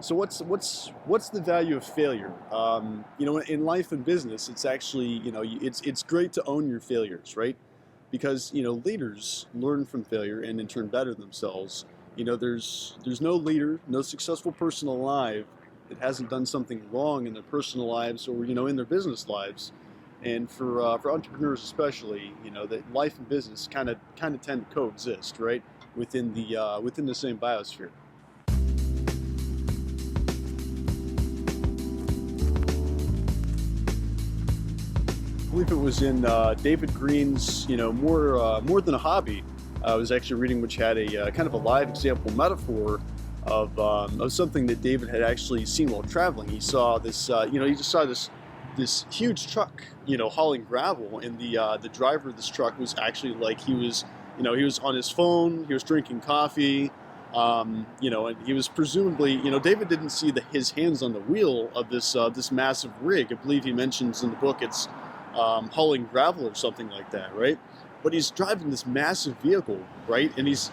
So what's the value of failure? In life and business, it's actually it's great to own your failures, right? Because leaders learn from failure and in turn better themselves. There's no leader, no successful person alive that hasn't done something wrong in their personal lives or in their business lives. And for entrepreneurs especially, that life and business kind of tend to coexist, right, within the same biosphere. I believe it was in David Green's, more than a hobby. I was actually reading, which had a kind of a live example metaphor of something that David had actually seen while traveling. He saw this, he just saw this huge truck, hauling gravel, and the driver of this truck was actually like he was on his phone, he was drinking coffee, and he was presumably, David didn't see his hands on the wheel of this massive rig. I believe he mentions in the book it's hauling gravel or something like that, right? But he's driving this massive vehicle, right? And he's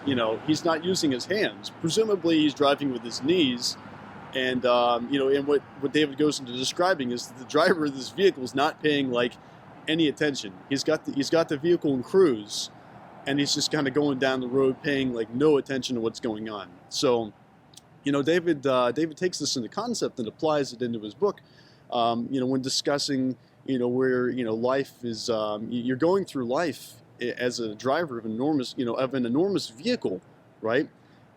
not using his hands. Presumably, he's driving with his knees. And and what David goes into describing is that the driver of this vehicle is not paying like any attention. He's got the vehicle in cruise, and he's just kind of going down the road, paying like no attention to what's going on. So, David takes this into concept and applies it into his book. When discussing where life is, you're going through life as a driver of an enormous vehicle, right?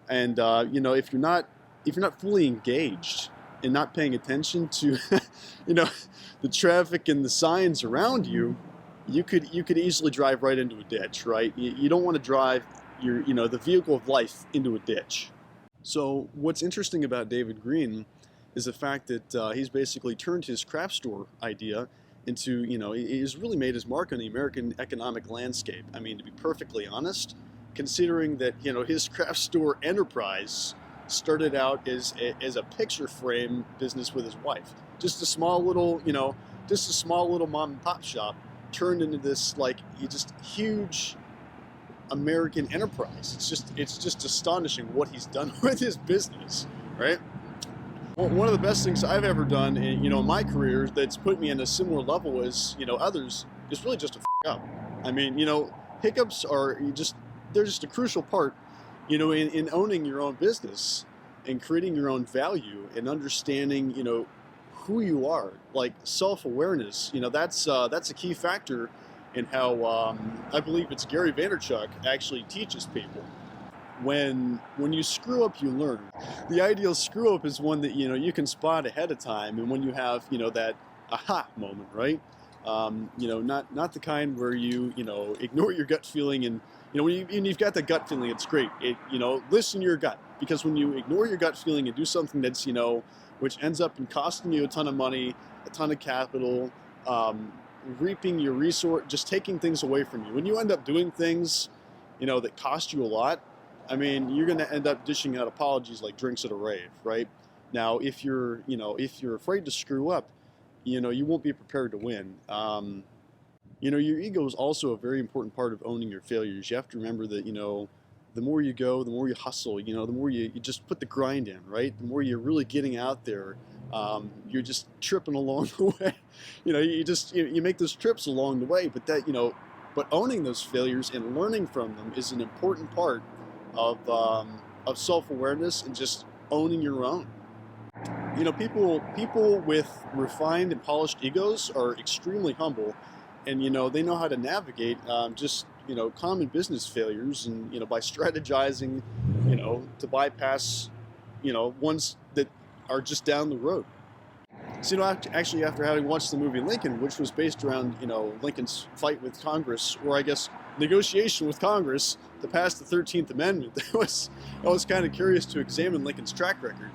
And if you're not fully engaged and not paying attention to the traffic and the signs around you, you could easily drive right into a ditch, right? You don't want to drive the vehicle of life into a ditch. So what's interesting about David Green is the fact that he's basically turned his craft store idea into, he's really made his mark on the American economic landscape. I mean, to be perfectly honest, considering that, his craft store enterprise started out as a picture frame business with his wife. Just a small little, mom and pop shop turned into this like just huge American enterprise. It's just astonishing what he's done with his business, right? Well, one of the best things I've ever done in my career that's put me in a similar level as others is really just to up. I mean, hiccups they're just a crucial part, in owning your own business and creating your own value and understanding, who you are. Like self-awareness, that's a key factor in how I believe it's Gary Vaynerchuk actually teaches people. When you screw up, you learn. The ideal screw up is one that you can spot ahead of time, and when you have that aha moment, right? Not the kind where you ignore your gut feeling, and when you've got the gut feeling, it's great. Listen to your gut, because when you ignore your gut feeling and do something that's which ends up in costing you a ton of money, a ton of capital, reaping your resource, just taking things away from you. When you end up doing things that cost you a lot, I mean, you're going to end up dishing out apologies like drinks at a rave, right? Now, if you're afraid to screw up, you won't be prepared to win. Your ego is also a very important part of owning your failures. You have to remember that, the more you go, the more you hustle, the more you just put the grind in, right? The more you're really getting out there, you're just tripping along the way. You make those trips along the way, but owning those failures and learning from them is an important part of self-awareness and just owning your own. People with refined and polished egos are extremely humble, and they know how to navigate common business failures, and by strategizing, to bypass ones that are just down the road. So after having watched the movie Lincoln, which was based around Lincoln's fight with Congress, or I guess negotiation with Congress to pass the 13th Amendment, I was kind of curious to examine Lincoln's track record,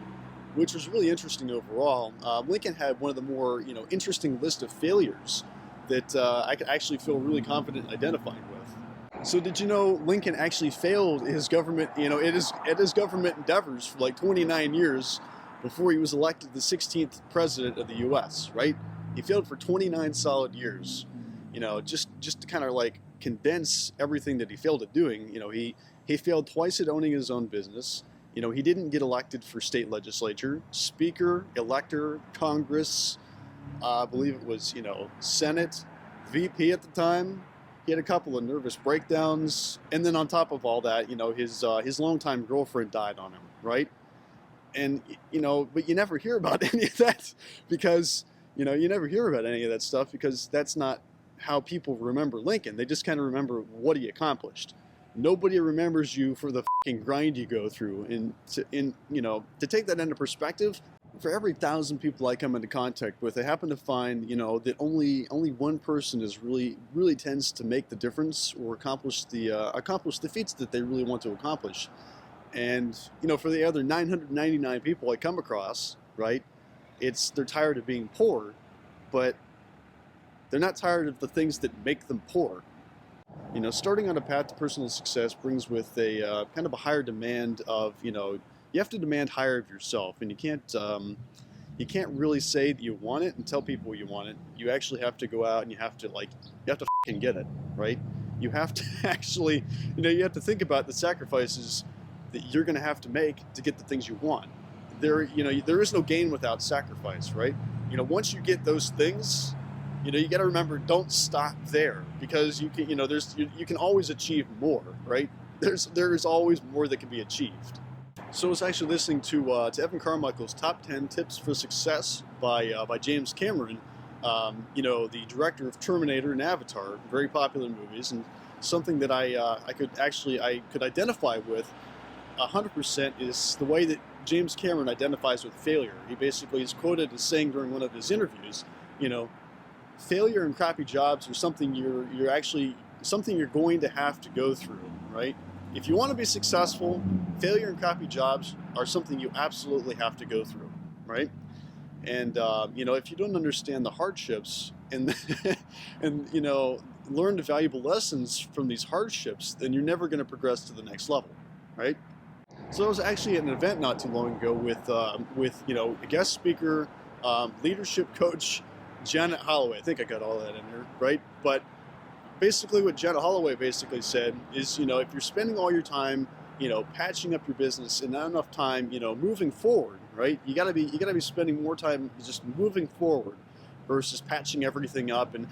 which was really interesting overall. Lincoln had one of the more interesting list of failures that I could actually feel really confident in identifying with. So did you know Lincoln actually failed his government, at his government endeavors for like 29 years before he was elected the 16th president of the U.S., right? He failed for 29 solid years. Just to kind of like condense everything that he failed at doing, he failed twice at owning his own business. He didn't get elected for state legislature, speaker, elector, Congress, I believe it was, Senate, VP at the time. He had a couple of nervous breakdowns, and then on top of all that, his longtime girlfriend died on him, right? And but you never hear about any of that because you never hear about any of that stuff because that's not how people remember Lincoln. They just kind of remember what he accomplished. Nobody remembers you for the fucking grind you go through, and to take that into perspective. For every 1,000 people I come into contact with, I happen to find, that only one person is really tends to make the difference or accomplish the feats that they really want to accomplish. And for the other 999 people I come across, right, they're tired of being poor, but they're not tired of the things that make them poor. Starting on a path to personal success brings with a kind of a higher demand of, you have to demand higher of yourself, and you can't really say that you want it and tell people you want it. You actually have to go out and you have to fucking get it, right? You have to actually, you have to think about the sacrifices that you're going to have to make to get the things you want. There is no gain without sacrifice, right? Once you get those things, you got to remember, don't stop there, because you can always achieve more, right? There's always more that can be achieved. So I was actually listening to Evan Carmichael's Top 10 Tips for Success by James Cameron, the director of Terminator and Avatar, very popular movies, and something that I could identify with 100% is the way that James Cameron identifies with failure. He basically is quoted as saying during one of his interviews, failure and crappy jobs are something you're going to have to go through, right? If you want to be successful, failure and crappy jobs are something you absolutely have to go through, right? And if you don't understand the hardships and learn the valuable lessons from these hardships, then you're never going to progress to the next level, right? So I was actually at an event not too long ago with a guest speaker, leadership coach, Janet Holloway. I think I got all that in there, right? But basically what Janet Holloway basically said is, if you're spending all your time, patching up your business and not enough time, moving forward, right? You gotta be spending more time just moving forward versus patching everything up and,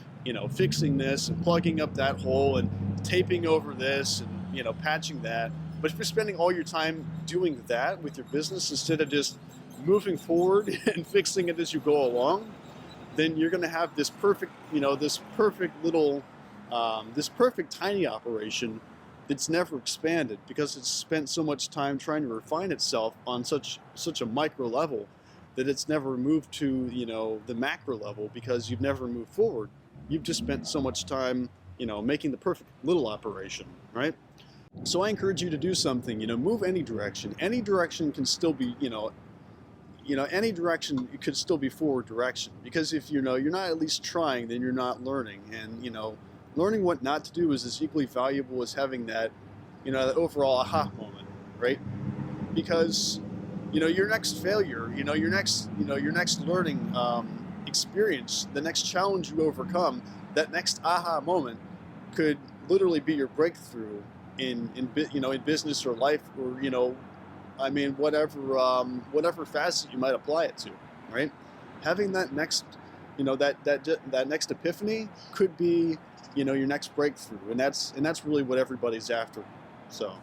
fixing this and plugging up that hole and taping over this and, patching that. But if you're spending all your time doing that with your business instead of just moving forward and fixing it as you go along, then you're going to have this perfect tiny operation that's never expanded because it's spent so much time trying to refine itself on such a micro level that it's never moved to, the macro level because you've never moved forward. You've just spent so much time, making the perfect little operation, right? So I encourage you to do something, move any direction. Any direction can still be, any direction, it could still be forward direction, because if you're not at least trying, then you're not learning. And learning what not to do is as equally valuable as having that that overall aha moment, right? Because your next failure, your next learning experience, the next challenge you overcome, that next aha moment could literally be your breakthrough in business or life, or whatever facet you might apply it to, right? Having that next, that next epiphany could be, your next breakthrough, and that's really what everybody's after. So.